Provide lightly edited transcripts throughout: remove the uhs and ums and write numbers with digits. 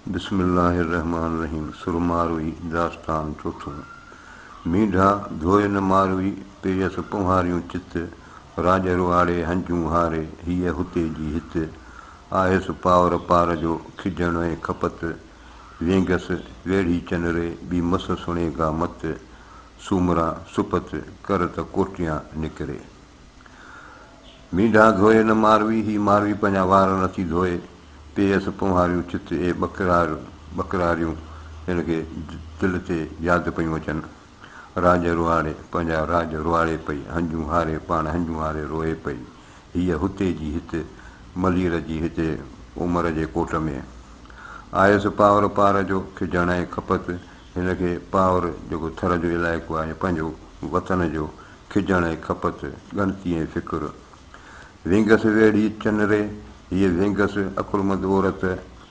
बिस्मिल्लाहिर्रहमानिर्रहीम। सुरमारुई दास्तान चौथों। मीढा धोए न मारुई पेयस पुहारियूं चित, राज रुआड़े हंजूं हारे हीअ हुते जी हित। आयसि पावर पार जो खिजण ऐं खपत, वेंगसि वेढ़ी चनरे ॿी मस सुणे गा मत। सूमरा सुपत कर त कोटियां निकिरे। मीढा धोए न मारवी ही मारवी पंहिंजा वार नथी धोए, पेयसि पुहारियूं चित ए बकरारियूं हिन खे दिलि ते यादि पियूं अचनि। राज रुआड़े पंहिंजा राज रुआड़े पई, हंजूं हारे पाण हंजूं हारे रोए पई। हीअ हुते जी हिते मलीर जी हिते उमिरि जे कोट में। आयसि पावर पार जो खिजण ऐं खपत, हिन खे पावर जेको थर जो इलाइक़ो आहे पंहिंजो वतन जो खिजण ऐं खपत ॻणती ऐं फ़िकुर। विंगसि वेड़ी चनरे हीअ विंगसि अकुलमंद औरत,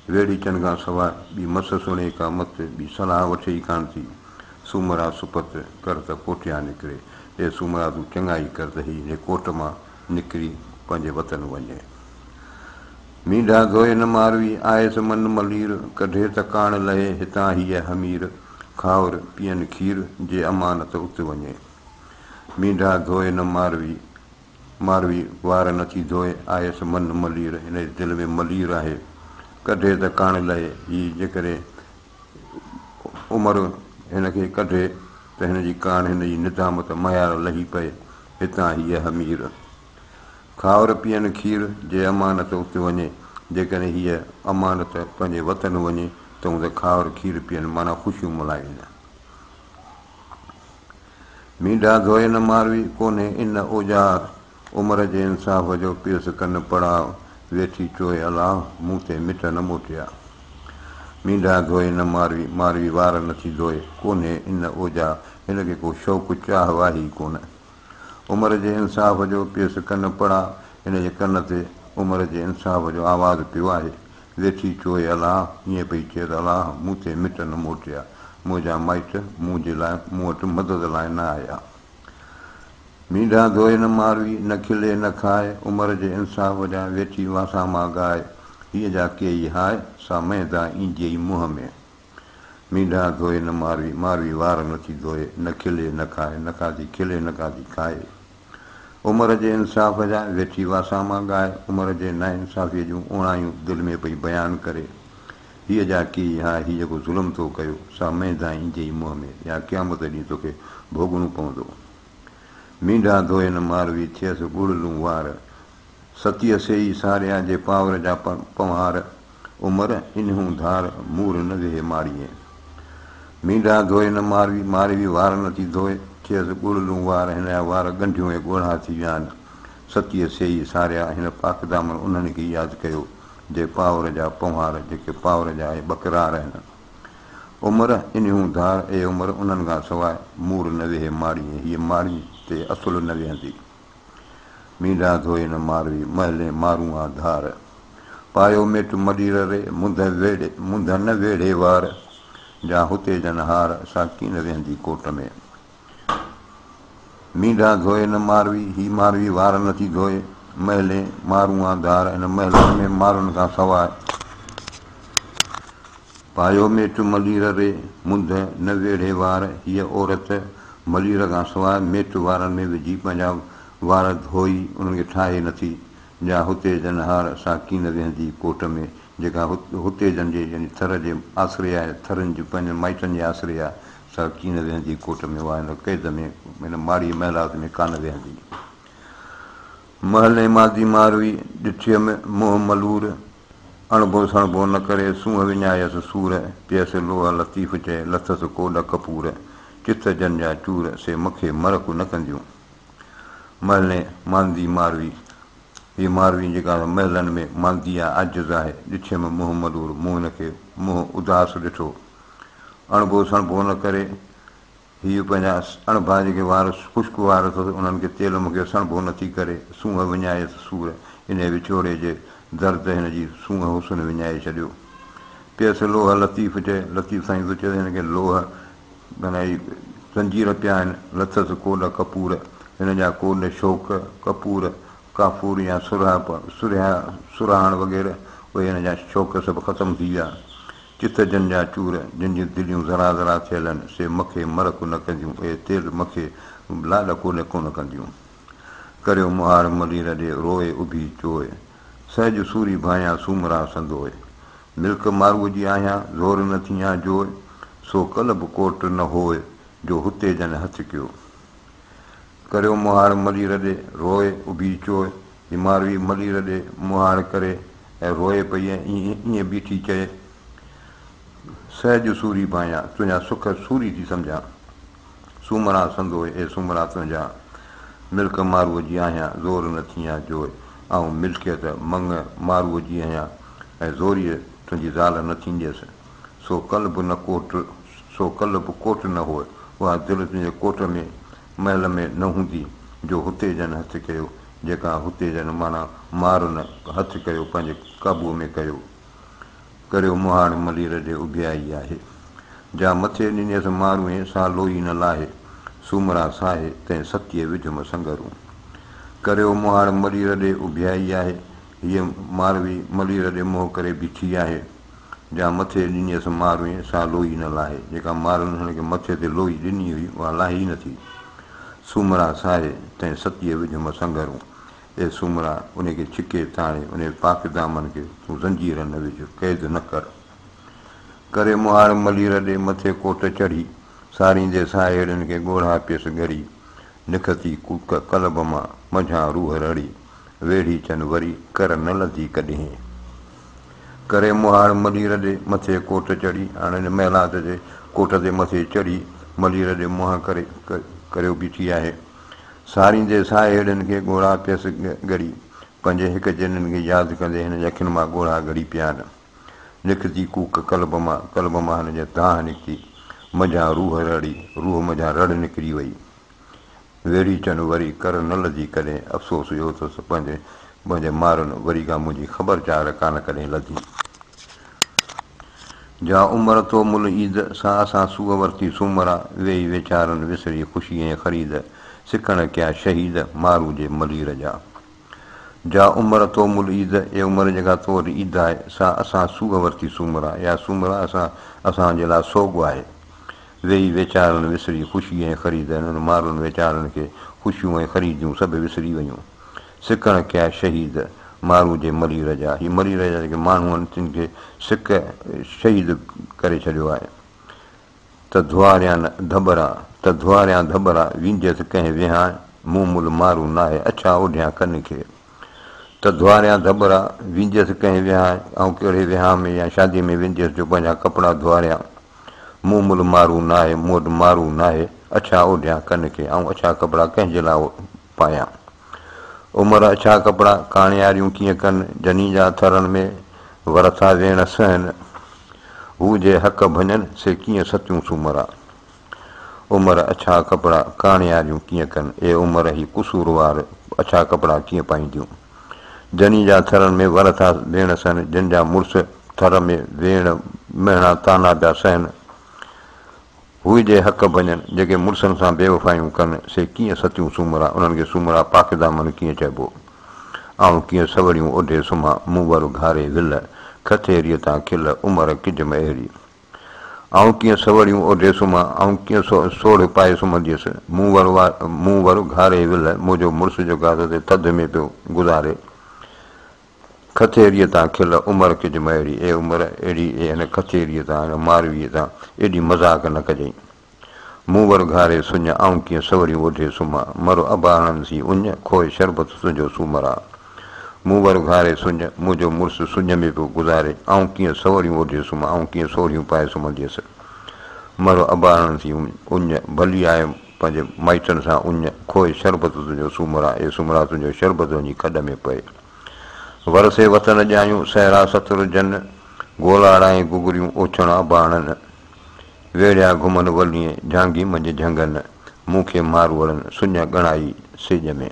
वेड़ी चन खां सवाइ ॿी मस सुणे का मत, ॿी सलाह वठे ई कान थी। सूमरा सुपत कर त कोटियां निकिरे। हे सूमरा तूं चङा ई कर त हीअ कोट मां निकिरी पंहिंजे वतन वञे। मीढा धोए न मारवी आयसि मन मलीर, कढे त कान लहे हितां हीअ हमीर। खावर पीअनि खीर जे अमानत उत वञे। मीढा धोए न मारवी मारवी वार नथी धोए, आयसि मन मलीर हिन जे दिलि में मलीर आहे। कढे त कान लहे हीअ जेकॾहिं उमिरि हिन खे कढे त हिन जी कान हिन जी निदामत मयार लही पए। हितां हीअ हमीर। खावर पीअनि खीर जे अमानत उते वञे, जेकॾहिं हीअ अमानत पंहिंजे वतन वञे त हूं त खावर खीर पीअनि माना ख़ुशियूं मल्हाइनि। मीढा धोए न मारवी कोन्हे इन ओजार, उमिरि जे इंसाफ़ जो पियसि कनि पड़ाव। वेठी चोए अलाह मूं ते मिट न मोटिया। मीढा धोए न मारवी मारवी वार नथी धोए, कोन्हे इन ओजार हिन खे को शौक़ु चाह वाही कोन। उमिरि जे इंसाफ़ जो पियसि कनि पड़ाव, हिन जे कन ते उमिरि जे इंसाफ़ जो आवाज़ु पियो आहे। वेठी चोए अलाह हीअं पई चए त अलाह मूं ते मिट न मोटिया, मुंहिंजा माइट मुंहिंजे लाइ मूं वटि मदद लाइ न आया। मीढा धोए न मारवी न खिले न खाए, उमिरि जे इंसाफ़ जा वेठी वासा मां ॻाए। हीअ जा कई हाय सा मैदा ईंजे ई मुंहं में। मीढा धोए न मारवी मारवी वार नथी धोए, न खिले न खाए, न का थी खिले न का थी खाए। उमिरि जे इंसाफ़ जा वेठी वासा मां ॻाए, उमिरि जे ना इंसाफ़ीअ जूं उणायूं दिलि में पई बयानु करे। हीअ जा की हाय हीअ जेको ज़ुल्म थो कयो, सा मैदा ईंजे ई मुंहं में, या क़यामत ॾींहुं तोखे भोॻणो पवंदो। मीढा धोए न मारवी थियसि ॻुड़लूं वार, सतीअ सेई सारिया जे पावर जा पंवार। उमिरि इन्हूं धार मूर न वेहे माड़ीअ। मीढा धोए न मारवी मारवी वार नथी धोए, थियसि ॻुड़लूं वार, हिन जा वार ॻंढियूं ऐं ॻोढ़ा थी विया आहिनि। सतीअ सेई सारिया हिन पाकदामन उन्हनि खे यादि कयो जे पावर जा पंवार, जेके पावर जा ऐं बकरार आहिनि। उमिरि इन्हूं धार ए उमिरि उन्हनि खां सवाइ मूर न वेहे माड़ीअ, हीअ माड़ी ते असुलु न वेहंदी। मीढा धोए न मारवी महले मारूं आ धार, पायो मिट मलीर रे मुंद न वेढ़े वार। जा हुते जन हार सा कीन वेहंदी कोट में। मीढा धोए न मारवी ही मारवी वार नथी धोए, महले मारूं आ धार, हिन महलनि में मारुनि खां सवाइ। पायो मेट मलीर रे मुंद न वेढ़े वार, हीअ औरत मलीर खां सवाइ मेट वारनि में विझी पंहिंजा वार धोई उन्हनि खे ठाहे नथी। जा हुते जन हार सा कीन वेहंदी कोट में, जेका हुते जन जे यानी थर जे आसिरे आहे, थरनि जी पंहिंजनि माइटनि जे आसिरे आहे, सा कीन वेहंदी कोट में, उहा हिन क़ैद में हिन माड़ी महिलात में कान वेहंदी। महले मादी मारवी ॾिठियमि मुंहुं मलूर, अणबो सणबो न करे सूंहं विञायसि सूर। पियसि लोह लतीफ़ चए लथसि कोॾ कपूर, चित जन जा चूर से मूंखे मरक न कंदियूं। महले मांदी मारवी हीअ मारवी जेका महलनि में मांदी आहे, आजिज़ आहे। ॾिठियमि मुंहुं मलूर, मूं हिनखे मुंहुं उदास ॾिठो। अणबो सणबो न करे, हीअ पंहिंजा अणभा जेके वार ख़ुश्क वार अथसि उन्हनि खे तेल मूंखे सणबो नथी करे। सूंहं विञायसि सूर, इन विछोड़े जे दर्द हिन जी सूंहं हुसन विञाए छॾियो। पियसि लोह लतीफ़ चए, लतीफ़ साईं थो चए हिन खे लोह माना ज़ंजीर पिया आहिनि। लथसि कोॾ कपूर, हिन जा कोॾ शौक़ कपूर काफ़ूर या सुराहण वग़ैरह उहे हिन जा शौक़ सभु ख़तमु थी विया। चित जन जा चूर जिन जूं दिलियूं ज़रा ज़रा थियल आहिनि से मूंखे मरक न कंदियूं ऐं तेल मूंखे लाल कोन कंदियूं करियो मुहाड़ मलीर ॾे रोए उभी चोए सहज सूरी भायां सूमरा संदोए मिल्क मारूअ जी आहियां ज़ोर न थियां जोए सो कल बि कोट न होए जो हुते जन हथ कयो करियो मुहाड़ मलीर ॾे रोए उभी चोए ही मारवी मलीर ॾे मुहाड़ करे ऐं रोए पई ऐं ईअं बीठी चए सहज सूरी भायां तुंहिंजा सुख सूरी थी सम्झां सूमरा संदोए ऐं सूमरा तुंहिंजा मिल्क मारूअ जी आहियां ज़ोर न थियां जोए ऐं मिल्कियत मंग मारूअ जी आहियां ऐं ज़ोरीअ तुंहिंजी ज़ाल न थींदसि सो कल बि कोट न होए उहा दिलि तुंहिंजे कोट में महल में न हूंदी जो हुते जन हथु कयो जेका हुते जन माना मार न हथु कयो पंहिंजे काबूअ में कयो करियो मुहाड़ मलीर ॾे उभियाई आहे जा मथे ॾिनेसि मारूं सा लोई न लाहे सूमरा साहे तंहिं सतीअ विझुम संगरूं करियो मुहाड़ मलीर ॾे उभियाई आहे हीअ मारवी मलीर ॾे मोह करे बीठी आहे जा मथे ॾिनीअसि मारूं सा लोई न लाहे जेका मारुनि हिन खे मथे ते लोई ॾिनी हुई उहा लाहे ई नथी सूमरा साहे तंहिं सतीअ विझुम संगरूं ए सूमरा उनखे छिके ताणे उन पाक दामन खे तूं ज़ंजीर न विझ क़ैद न कर करे मुहाड़ मलीर ॾे मथे कोट चढ़ी सारींदे साहेड़ियुनि खे ॻोढ़ा पियसि ॻरी निखती कूक कलब मां मझां रूह रड़ी वेड़ी चन वरी कर न लधी कॾहिं करे मुहाड़ मलीर ॾे मथे कोट चढ़ी हाणे हिन महिलात जे कोट ते मथे चढ़ी मलीर ॾे मुंहं करे करियो बीठी आहे सारींदे साहेड़ियुनि खे ॻोढ़ा पियसि ॻड़ी पंहिंजे हिकु जिननि खे यादि कंदे हिन जे अखियुनि मां ॻोढ़ा ॻड़ी पिया आहिनि निकिती कूक कलब मां हिन जे दाह निकिती मझां रूह रड़ी रूह मझां रड़ निकिरी वई वेड़ी चन वरी कर न लधी कॾहिं अफ़सोस इहो अथसि पंहिंजे मारुनि वरी खां मुंहिंजी ख़बरचार कान कॾहिं लधी जा उमिरि तो मुल ईद सा असां सूअ वरिती सूमरा वेही वीचारनि विसरी ख़ुशी ऐं ख़रीद सिकण कया शहीद मारू जे मलीर जा उमिरि तो मुल ईद ए उमिरि जेका तो वटि ईद आहे सा असां सूअ वरिती सूमरा या सूमरा असांजे लाइ सोग आहे वेही वीचारनि विसरी ख़ुशी ऐं ख़रीद हिननि मारुनि वीचारनि खे ख़ुशियूं ऐं ख़रीदियूं सभु विसरी वयूं सिकण कया शहीद मारू जे मलीर जा हीअ मलीर जा जेके माण्हू आहिनि तिन खे सिक शहीद करे छॾियो आहे त धुआरियां धबरा विंजसि कंहिं विहां मूं मुल मारू नाहे अछा ओढियां कन खे त धुआरियां धबरा विंजसि कंहिं विहां ऐं कहिड़े विहां में या शादीअ में विंजसि जो पंहिंजा कपिड़ा धुआरियां मूं मुल मारू नाहे मूं वटि मारू नाहे अछा ओढियां कन खे ऐं अछा कपिड़ा कंहिंजे लाइ पायां उमिरि अछा कपिड़ा काणियारियूं कीअं कनि जनी जा थरनि में वरथा वेण सहनि हू जे हक़ भञनि से कीअं सतियूं सूमरा उमिरि अछा कपिड़ा काणियारियूं कीअं कनि ए उमिरि ई कुसूरवार अछा कपिड़ा कीअं पाईंदियूं जनी जा थरनि में वरथा वेण सहनि जिन जा मुड़ुस थर में वेण मेणा ताना पिया सहनि हू जे हक़ भञनि जेके मुड़ुसनि सां बेवफ़ायूं कनि से कीअं सतियूं सूमरा उन्हनि खे सूमरा पाकिदामन कीअं चइबो ऐं कीअं सवड़ियूं ओढे सुम्हां मूं वारो घारे विल खथेरीअ तां खिल उमिरि किजम अहिड़ी ऐं कीअं सवड़ियूं ओढे सुम्हां ऐं कीअं सोढ़ पाए सुम्हंदीअसि मूं वारो घारे विल मुंहिंजो मुड़ुसु जेको आहे त थधि में पियो गुज़ारे खथेरीअ तां खिल उमिरि किजम अहिड़ी ए उमिरि अहिड़ी हिन खथेरीअ तां हिन मारवीअ तां एॾी मज़ाक न कजांइ मूं वर घारे सुञ ऐं कीअं सवड़ियूं ओढे सुम्हां मरो अबाणनि सी उञ खोए शरबत तुंहिंजो सूमरा मूं वर घारे सुञ मुंहिंजो मुड़ुसु सुञ में पियो गुज़ारे ऐं कीअं सवड़ियूं ओढे सुम्हां ऐं कीअं सोढ़ियूं पाए सुम्हंदीअसि मरो अबाणनि सी उञ भली आहे पंहिंजे माइटनि सां उञ खोए शरबत तुंहिंजो सूमरा ए सूमरा तुंहिंजो शरबत वञी खॾ में पए वरसे वतन ॼायूं सहरा सतुर जन गोलाड़ाए गुगरियूं ओछणा बाणनि वेड़िया घुमनि वलीअ झांगी मंझि झंगनि मूंखे मारवड़नि सुञ ॻणाई सिज में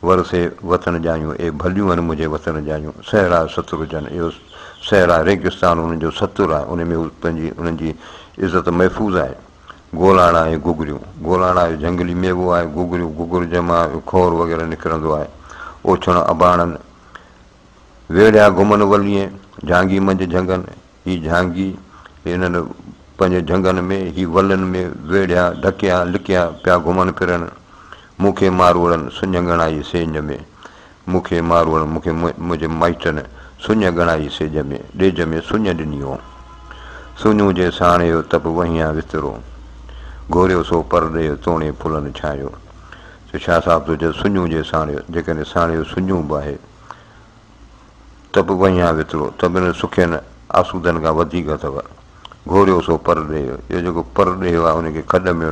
वरसे वतन ॼायूं ए भलियूं आहिनि मुंहिंजे वतन ॼायूं सहरा सतुर जन इहो सहरा रेगिस्तान उन्हनि जो सतुर आहे उन में पंहिंजी उन्हनि जी इज़त महफ़ूज़ आहे गोलाड़ा ऐं गुगरियूं गोलाड़ा जो झंगली मेवो आहे गुगरियूं जमा खोर वग़ैरह निकिरंदो आहे ओछण अबाणनि वेड़िया घुमनि वलीअ झांगी मंझि झंगनि ही झांगी हिननि पंहिंजे झंगनि में ही वलनि में वेड़िया ढकिया लिकिया पिया घुमनि फिरनि मूंखे मारवड़नि सुञ ॻणाई सेज में मूंखे मारवड़ मूंखे मुंहिंजे माइटनि सुञ ॻणाई सेज में ॾेज में सुञ ॾिनी हो सुञूं जे साणे जो तप वहियां वितिरो घोरियो सो परॾे तोणे फुलनि छायो छा साहिब थो चए सुञूं जे साणे जेकॾहिं साणे जो सुञूं बि आहे तप वहियां वितिरो तब हिन सुखियनि आसूदनि खां वधीक अथव घोरियो सो परॾे इहो जेको परॾे आहे उनखे खॾ में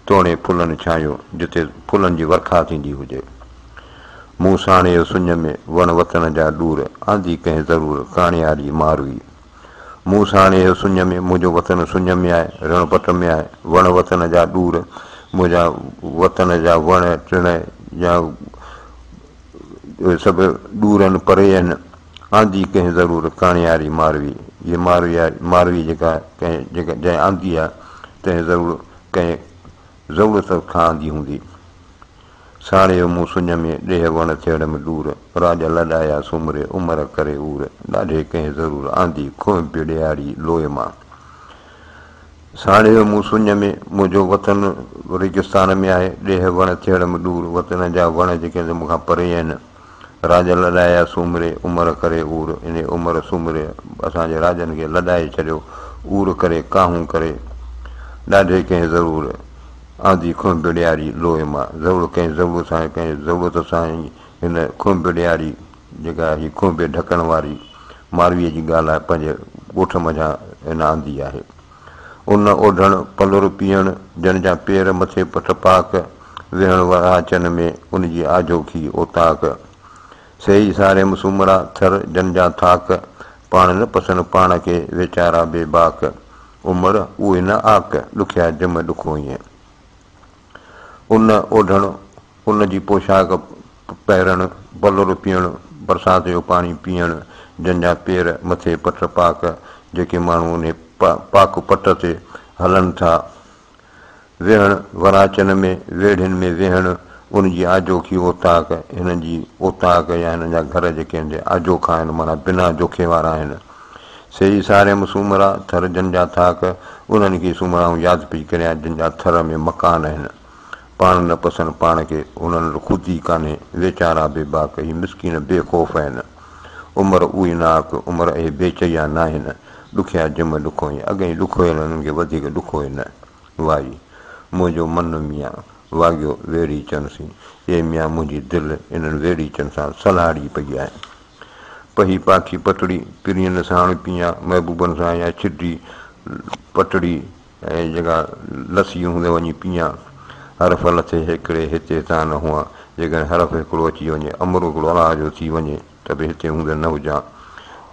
तोणे फुलनि छायो जिते फुलनि जी वर्खा थींदी हुजे मूं साणे जो सुञ में वण वतन जा ॾूर आंदी कंहिं ज़रूरु काणियारी मारवी मूं साणे जो सुञ में मुंहिंजो वतन सुञ में आहे रणपट में आहे वण वतन जा ॾूर मुंहिंजा वतन जा वण टिण या सभु ॾूरनि परे आहिनि आंदी कंहिं ज़रूरु काणियारी मारवी इहा मारवी जेका कंहिं जेका जंहिं आंदी आहे तंहिं ज़रूरु कंहिं ज़रूरत खां आंदी हूंदी साणे जो मूं सुञ में ॾेह वण थियण में ॾूर राज लॾाया सुमरे उमिरि करे उर ॾाढे कंहिं ज़रूरु आंदी खों पियो ॾियारी लोह मां साणे जो मूं सुञ में मुंहिंजो वतन रेगिस्तान में आहे ॾेह वण थियण में ॾूर वतन जा वण जेके मूंखां परे आहिनि राज लॾाया सूमरे उमिरि करे उर इन उमिरि सूमरे असांजे राजनि खे लॾाए छॾियो उर करे काहूं करे ॾाढे कंहिं ज़रूरु आंदी खुंब ॾियारी लोह मां ज़रूरु कंहिं ज़रूरत सां ई हिन खुंब ॾियारी जेका हीअ खुंब ढकण वारी मारवीअ जी ॻाल्हि आहे पंहिंजे ॻोठ मझां हिन आंदी आहे उन ओढण पलुर पीअण जन जा पेर मथे पट पाक वेहण वराचन में उनजी आजोखी ओताक सही सारे मुसूमरा थर जन जा थाक पाण न पसंदि पाण खे वीचारा बेबाक उमिरि उहे न आक ॾुखिया जम ॾुखो ईअं उन ओढण उन जी पोशाक पहिरण पलुर पीअण बरसाति जो पाणी पीअण जंहिंजा पेर मथे पट पाक जेके माण्हू उन पाक पट ते हलनि था वेहण वराचन में वेढ़ियुनि में वेहण उनजी आजोखी ओताक हिननि जी ओताक या हिननि जा घर जेके आहिनि आजोखा आहिनि माना बिना जोखे वारा आहिनि सही सारे सूमरा थर जन जा थाक उन्हनि खे सूमराऊं यादि पई करियां जिन जा थर में मकान आहिनि पाण न पसंदि पाण खे उन्हनि ख़ुदि कान्हे वीचारा बेबाक ही मिसकीन बेखौफ़ आहिनि उमिरि उही नाक उमिरि इहे बेचैया न आहिनि ॾुखिया जम ॾुखो ई अॻे ॾुखो आहिनि उन्हनि खे वधीक ॾुखो ई न वाई मुंहिंजो मन मियां वाॻियो वेड़ी चनसी हे मियां मुंहिंजी दिलि इन्हनि वेड़ी चन सां सलाड़ी पई आहे पही पाखी पटड़ी पिरियनि साण पिया महबूबनि सां या छिटी पटड़ी ऐं जेका लसी हूंदे वञी पिया हरफ लथे हिकिड़े हिते हितां न हुआ जेकॾहिं हरफ हिकिड़ो अची वञे अमरो हिकिड़ो अलाह जो थी वञे त बि हिते हूंदे न हुजां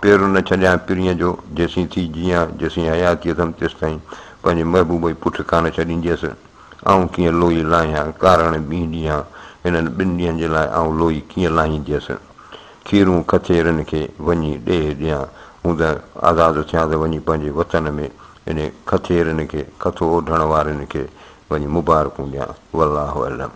पेर न छॾियां पिरीअ जो जेसीं थी जीअं जेसीं हयाती अथमि तेसि ताईं पंहिंजे महबूब जी पुठि कान छॾींदसि ऐं कीअं लोई लाहियां कारण ॿीं ॾींहं हिननि ॿिनि ॾींहंनि जे लाइ ऐं लोई कीअं लाहींदसि खीरूं खथेरनि खे वञी ॾे ॾियां हूंदा आज़ादु थियां त वञी पंहिंजे वतन में इन खथेरनि खे खथो ओढण वारनि खे वञी मुबारकूं ॾियां वल्लाहु अलम।